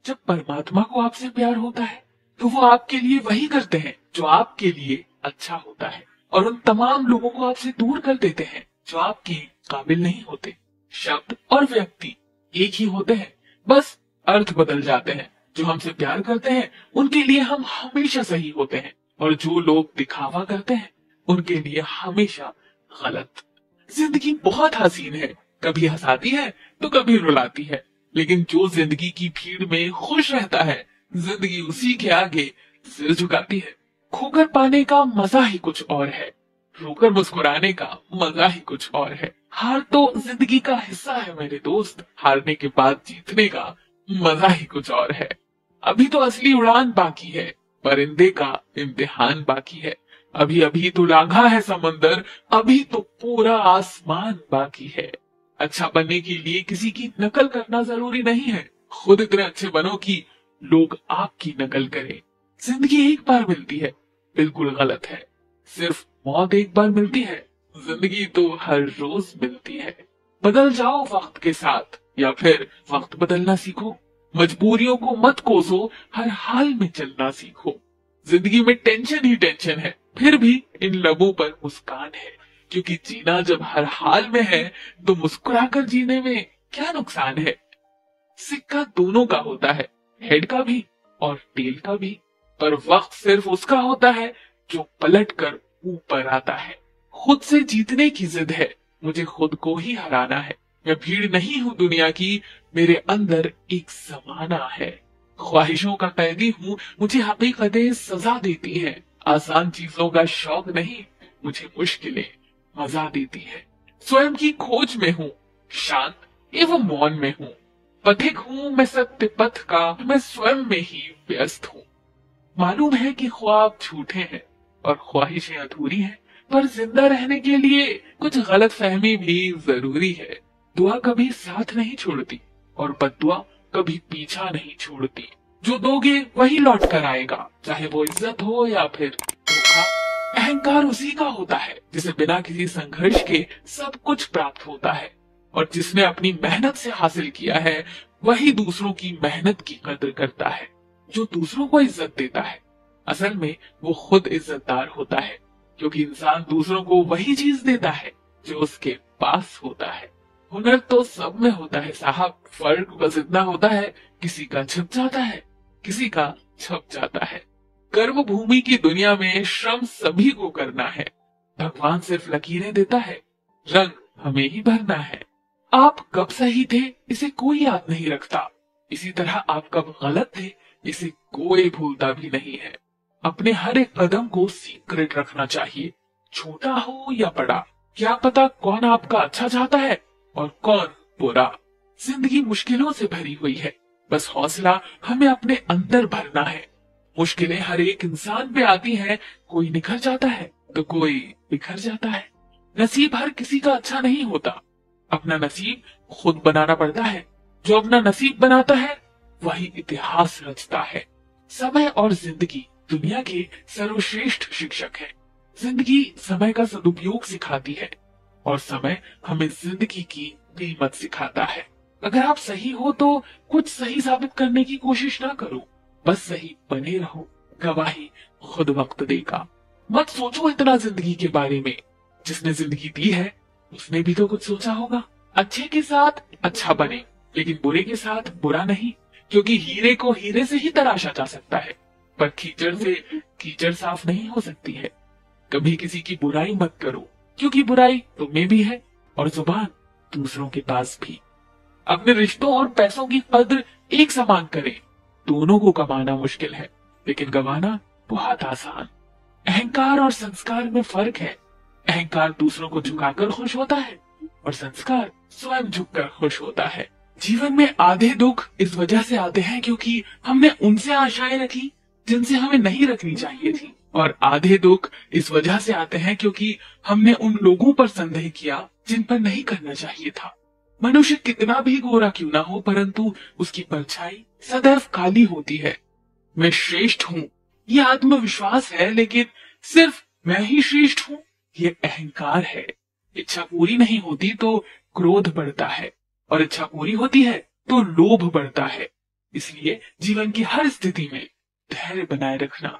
जब परमात्मा को आपसे प्यार होता है तो वो आपके लिए वही करते हैं जो आपके लिए अच्छा होता है, और उन तमाम लोगों को आपसे दूर कर देते हैं जो आपके काबिल नहीं होते। शब्द और व्यक्ति एक ही होते हैं, बस अर्थ बदल जाते हैं। जो हमसे प्यार करते हैं उनके लिए हम हमेशा सही होते हैं, और जो लोग दिखावा करते हैं उनके लिए हमेशा गलत। जिंदगी बहुत हसीन है, कभी हंसाती है तो कभी रुलाती है, लेकिन जो जिंदगी की भीड़ में खुश रहता है, जिंदगी उसी के आगे सिर झुकाती है। खोकर पाने का मजा ही कुछ और है, रोकर मुस्कुराने का मजा ही कुछ और है। हार तो जिंदगी का हिस्सा है मेरे दोस्त, हारने के बाद जीतने का मजा ही कुछ और है। अभी तो असली उड़ान बाकी है, परिंदे का इम्तिहान बाकी है। अभी अभी तो लांघा है समंदर, अभी तो पूरा आसमान बाकी है। अच्छा बनने के लिए किसी की नकल करना जरूरी नहीं है, खुद इतने अच्छे बनो कि लोग आपकी नकल करें। जिंदगी एक बार मिलती है, बिल्कुल गलत है। सिर्फ मौत एक बार मिलती है, जिंदगी तो हर रोज मिलती है। बदल जाओ वक्त के साथ, या फिर वक्त बदलना सीखो। मजबूरियों को मत कोसो, हर हाल में चलना सीखो। जिंदगी में टेंशन ही टेंशन है, फिर भी इन लबों पर मुस्कान है, क्योंकि जीना जब हर हाल में है तो मुस्कुराकर जीने में क्या नुकसान है। सिक्का दोनों का होता है, हेड का भी और टेल का भी, पर वक्त सिर्फ उसका होता है जो पलट कर ऊपर आता है। खुद से जीतने की जिद है, मुझे खुद को ही हराना है। मैं भीड़ नहीं हूँ दुनिया की, मेरे अंदर एक जमाना है। ख्वाहिशों का कैदी हूँ, मुझे हकीकतें सजा देती हैं। आसान चीजों का शौक नहीं, मुझे मुश्किलें मजा देती है। स्वयं की खोज में हूँ, शांत एवं मौन में हूँ। पथिक हूँ मैं सत्य पथ का, मैं स्वयं में ही व्यस्त हूँ। मालूम है कि ख्वाब झूठे हैं और ख्वाहिशें अधूरी हैं, पर जिंदा रहने के लिए कुछ गलत फहमी भी जरूरी है। दुआ कभी साथ नहीं छोड़ती और बद्दुआ कभी पीछा नहीं छोड़ती। जो दोगे वही लौट कर आएगा, चाहे वो इज्जत हो या फिर धोखा। अहंकार उसी का होता है जिसे बिना किसी संघर्ष के सब कुछ प्राप्त होता है, और जिसने अपनी मेहनत से हासिल किया है वही दूसरों की मेहनत की कदर करता है। जो दूसरों को इज्जत देता है असल में वो खुद इज्जतदार होता है, क्योंकि इंसान दूसरों को वही चीज देता है जो उसके पास होता है। हुनर तो सब में होता है साहब, फर्क बस इतना होता है किसी का छिप जाता है, किसी का छप जाता है। कर्म भूमि की दुनिया में श्रम सभी को करना है। भगवान सिर्फ लकीरें देता है, रंग हमें ही भरना है। आप कब सही थे इसे कोई याद नहीं रखता, इसी तरह आप कब गलत थे इसे कोई भूलता भी नहीं है। अपने हर एक कदम को सीक्रेट रखना चाहिए, छोटा हो या बड़ा। क्या पता कौन आपका अच्छा चाहता है और कौन बुरा। जिंदगी मुश्किलों से भरी हुई है, बस हौसला हमें अपने अंदर भरना है। मुश्किलें हर एक इंसान पे आती हैं, कोई निखर जाता है तो कोई बिखर जाता है। नसीब हर किसी का अच्छा नहीं होता, अपना नसीब खुद बनाना पड़ता है। जो अपना नसीब बनाता है वही इतिहास रचता है। समय और जिंदगी दुनिया के सर्वश्रेष्ठ शिक्षक है। जिंदगी समय का सदुपयोग सिखाती है और समय हमें जिंदगी की कीमत सिखाता है। अगर आप सही हो तो कुछ सही साबित करने की कोशिश ना करो, बस सही बने रहो, गवाही खुद वक्त देगा। मत सोचो इतना जिंदगी के बारे में, जिसने जिंदगी दी है उसने भी तो कुछ सोचा होगा। अच्छे के साथ अच्छा बने, लेकिन बुरे के साथ बुरा नहीं, क्योंकि हीरे को हीरे से ही तराशा जा सकता है, पर कीचड़ से कीचड़ साफ नहीं हो सकती है। कभी किसी की बुराई मत करो, क्योंकि बुराई तुम्हें भी है और जुबान दूसरों के पास भी। अपने रिश्तों और पैसों की कद्र एक समान करें। दोनों को कमाना मुश्किल है, लेकिन गंवाना बहुत आसान। अहंकार और संस्कार में फर्क है। अहंकार दूसरों को झुकाकर खुश होता है और संस्कार स्वयं झुककर खुश होता है। जीवन में आधे दुख इस वजह से आते हैं क्योंकि हमने उनसे आशाएं रखी जिनसे हमें नहीं रखनी चाहिए थी, और आधे दुख इस वजह से आते हैं क्योंकि हमने उन लोगों पर संदेह किया जिन पर नहीं करना चाहिए था। मनुष्य कितना भी गोरा क्यों ना हो, परंतु उसकी परछाई सदैव काली होती है। मैं श्रेष्ठ हूँ ये आत्मविश्वास है, लेकिन सिर्फ मैं ही श्रेष्ठ हूँ ये अहंकार है। इच्छा पूरी नहीं होती तो क्रोध बढ़ता है, और इच्छा पूरी होती है तो लोभ बढ़ता है। इसलिए जीवन की हर स्थिति में धैर्य बनाए रखना।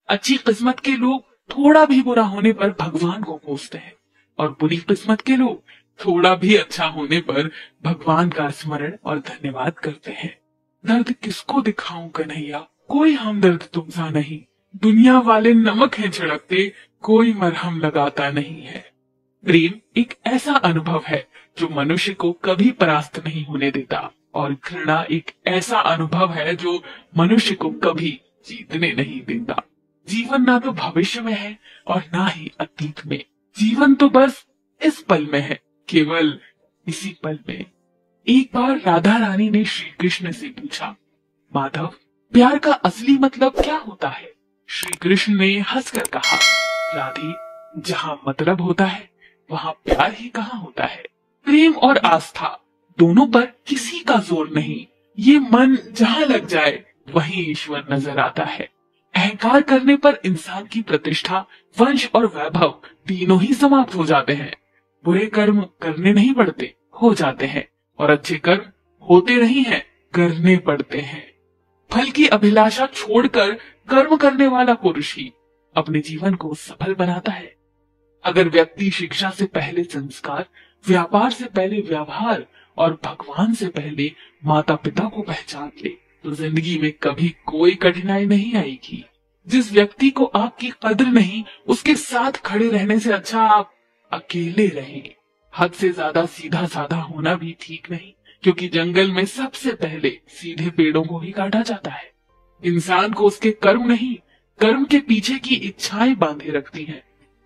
अच्छी किस्मत के लोग थोड़ा भी बुरा होने पर भगवान को कोसते हैं और बुरी किस्मत के लोग थोड़ा भी अच्छा होने पर भगवान का स्मरण और धन्यवाद करते हैं। दर्द किसको दिखाऊं कन्हैया, कोई हमदर्द तुमसा नहीं। दुनिया वाले नमक है छिड़कते, कोई मरहम लगाता नहीं है। प्रेम एक ऐसा अनुभव है जो मनुष्य को कभी परास्त नहीं होने देता, और घृणा एक ऐसा अनुभव है जो मनुष्य को कभी जीतने नहीं देता। जीवन ना तो भविष्य में है और ना ही अतीत में, जीवन तो बस इस पल में है, केवल इसी पल में। एक बार राधा रानी ने श्री कृष्ण से पूछा, माधव, प्यार का असली मतलब क्या होता है? श्री कृष्ण ने हंसकर कहा, राधे, जहाँ मतलब होता है वहाँ प्यार ही कहाँ होता है। प्रेम और आस्था दोनों पर किसी का जोर नहीं, ये मन जहाँ लग जाए वहीं ईश्वर नजर आता है। अहंकार करने पर इंसान की प्रतिष्ठा, वंश और वैभव तीनों ही समाप्त हो जाते हैं। बुरे कर्म करने नहीं पड़ते, हो जाते हैं, और अच्छे कर्म होते नहीं हैं, करने पड़ते हैं। फल की अभिलाषा छोड़कर कर्म करने वाला पुरुष ही अपने जीवन को सफल बनाता है। अगर व्यक्ति शिक्षा से पहले संस्कार, व्यापार से पहले व्यवहार और भगवान से पहले माता पिता को पहचान ले तो जिंदगी में कभी कोई कठिनाई नहीं आएगी। जिस व्यक्ति को आपकी कदर नहीं, उसके साथ खड़े रहने से अच्छा आप अकेले रहें। हद से ज्यादा सीधा साधा होना भी ठीक नहीं, क्योंकि जंगल में सबसे पहले सीधे पेड़ों को ही काटा जाता है। इंसान को उसके कर्म नहीं, कर्म के पीछे की इच्छाएं बांधे रखती हैं,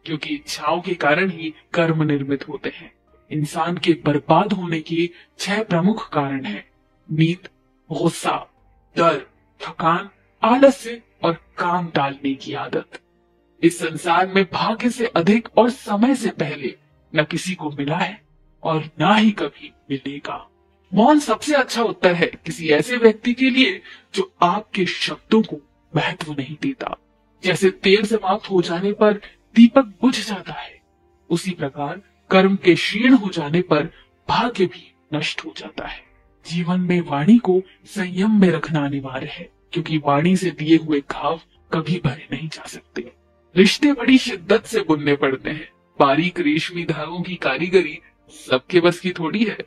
क्योंकि इच्छाओं के कारण ही कर्म निर्मित होते हैं। इंसान के बर्बाद होने के 6 प्रमुख कारण हैं: नींद, गुस्सा, डर, थकान, आलस्य और काम टालने की आदत। इस संसार में भाग्य से अधिक और समय से पहले न किसी को मिला है और ना ही कभी मिलेगा। मौन सबसे अच्छा उत्तर है किसी ऐसे व्यक्ति के लिए जो आपके शब्दों को महत्व नहीं देता। जैसे तेल समाप्त हो जाने पर दीपक बुझ जाता है, उसी प्रकार कर्म के क्षीण हो जाने पर भाग्य भी नष्ट हो जाता है। जीवन में वाणी को संयम में रखना अनिवार्य है, क्योंकि वाणी से दिए हुए घाव कभी भरे नहीं जा सकते। रिश्ते बड़ी शिद्दत से बुनने पड़ते हैं, बारीक रेशमी धागों की कारीगरी सबके बस की थोड़ी है।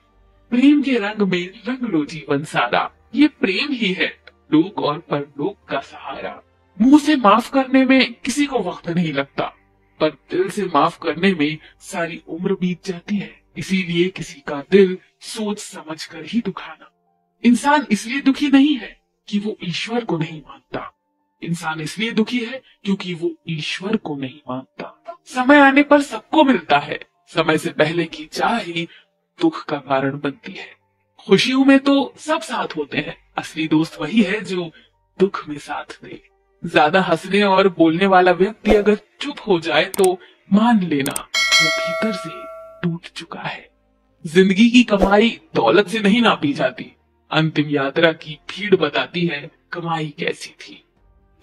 प्रेम के रंग में रंग लो जीवन सारा, ये प्रेम ही है लोक और परलोक का सहारा। मुंह से माफ करने में किसी को वक्त नहीं लगता, पर दिल से माफ करने में सारी उम्र बीत जाती है। इसीलिए किसी का दिल सोच समझ कर ही दुखाना। इंसान इसलिए दुखी नहीं है कि वो ईश्वर को नहीं मानता, इंसान इसलिए दुखी है क्योंकि वो ईश्वर को नहीं मानता। समय आने पर सबको मिलता है, समय से पहले की चाह ही दुख का कारण बनती है। खुशियों में तो सब साथ होते हैं, असली दोस्त वही है जो दुख में साथ दे। ज्यादा हंसने और बोलने वाला व्यक्ति अगर चुप हो जाए तो मान लेना वो भीतर से टूट चुका है। जिंदगी की कमाई दौलत से नहीं नापी जाती, अंतिम यात्रा की भीड़ बताती है कमाई कैसी थी।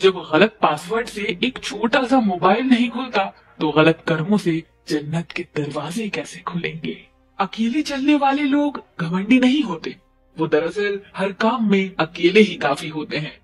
जब गलत पासवर्ड से एक छोटा सा मोबाइल नहीं खुलता तो गलत कर्मों से जन्नत के दरवाजे कैसे खुलेंगे। अकेले चलने वाले लोग घमंडी नहीं होते, वो दरअसल हर काम में अकेले ही काफी होते हैं।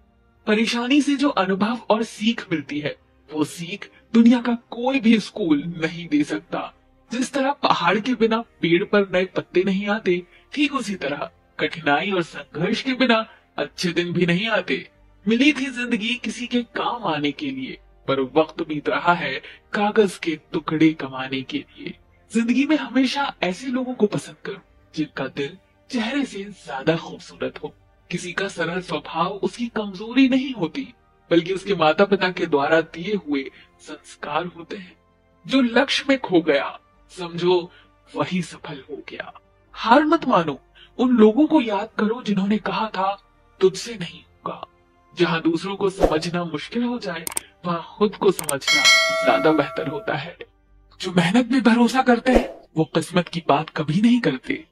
परेशानी से जो अनुभव और सीख मिलती है वो सीख दुनिया का कोई भी स्कूल नहीं दे सकता। जिस तरह पहाड़ के बिना पेड़ पर नए पत्ते नहीं आते, ठीक उसी तरह कठिनाई और संघर्ष के बिना अच्छे दिन भी नहीं आते। मिली थी जिंदगी किसी के काम आने के लिए, पर वक्त बीत रहा है कागज के टुकड़े कमाने के लिए। जिंदगी में हमेशा ऐसे लोगों को पसंद करो जिनका दिल चेहरे से ज्यादा खूबसूरत हो। किसी का सरल स्वभाव उसकी कमजोरी नहीं होती, बल्कि उसके माता पिता के द्वारा दिए हुए संस्कार होते हैं। जो लक्ष्य में खो गया समझो वही सफल हो गया। हार मत मानो, उन लोगों को याद करो जिन्होंने कहा था तुझसे नहीं होगा। जहाँ दूसरों को समझना मुश्किल हो जाए वहाँ खुद को समझना ज्यादा बेहतर होता है। जो मेहनत में भरोसा करते हैं वो किस्मत की बात कभी नहीं करते।